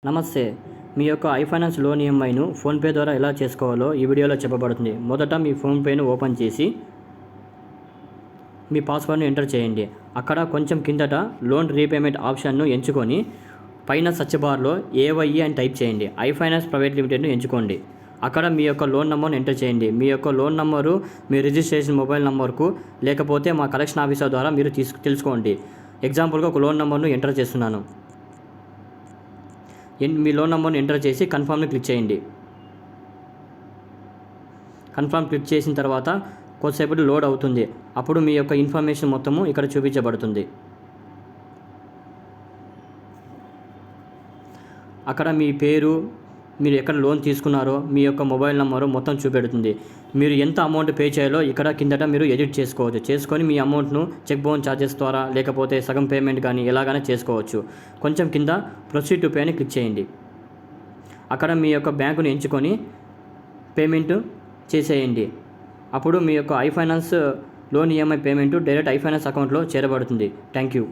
నమస్తే. మీ యొక్క ఐఫైనాన్స్ loan ఈఎంఐను PhonePe ద్వారా ఎలా చేసుకోవాలో ఈ వీడియోలో చెప్పబడుతుంది. మొదట మీ ఫోన్‌పేను ఓపెన్ చేసి మీ పాస్వర్డ్‌ను ఎంటర్ చేయండి. అక్కడ కొంచెం కిందట లోన్ రీపేమెంట్ ఆప్షన్‌ను ఎంచుకొని పైన సెర్చ్ బార్‌లో ఏవైఈ అని టైప్ చేయండి. ఐఫైనాన్స్ ప్రైవేట్ లిమిటెడ్‌ను ఎంచుకోండి. అక్కడ మీ యొక్క లోన్ నంబర్‌ను ఎంటర్ చేయండి. మీ యొక్క లోన్ నంబరు మీ రిజిస్ట్రేషన్ మొబైల్ నంబర్‌కు లేకపోతే మా కలెక్షన్ ఆఫీసర్ ద్వారా మీరు తెలుసుకోండి. ఎగ్జాంపుల్‌గా ఒక లోన్ నంబర్‌ను ఎంటర్ చేస్తున్నాను. మీ లోన్ నంబర్ని ఎంటర్ చేసి కన్ఫర్మ్ని క్లిక్ చేయండి. కన్ఫర్మ్ క్లిక్ చేసిన తర్వాత కొద్దిసేపటి లోడ్ అవుతుంది. అప్పుడు మీ యొక్క ఇన్ఫర్మేషన్ మొత్తము ఇక్కడ చూపించబడుతుంది. అక్కడ మీ పేరు, మీరు ఎక్కడ లోన్ తీసుకున్నారో, మీ యొక్క మొబైల్ నెంబరు మొత్తం చూపెడుతుంది. మీరు ఎంత అమౌంట్ పే చేయాలో ఇక్కడ కిందట మీరు ఎడిట్ చేసుకోవచ్చు. చేసుకొని మీ అమౌంట్ను చెక్ బౌన్స్ ఛార్జెస్ ద్వారా లేకపోతే సగం పేమెంట్ కానీ ఎలాగైనా చేసుకోవచ్చు. కొంచెం కింద ప్రొసీడ్ టు పే అని క్లిక్ చేయండి. అక్కడ మీ యొక్క బ్యాంకును ఎంచుకొని పేమెంట్ చేసేయండి. అప్పుడు మీ యొక్క ఐఫైనాన్స్ లోన్ ఈఎంఐ పేమెంట్ డైరెక్ట్ ఐఫైనాన్స్ అకౌంట్లో చేరబడుతుంది. Thank you.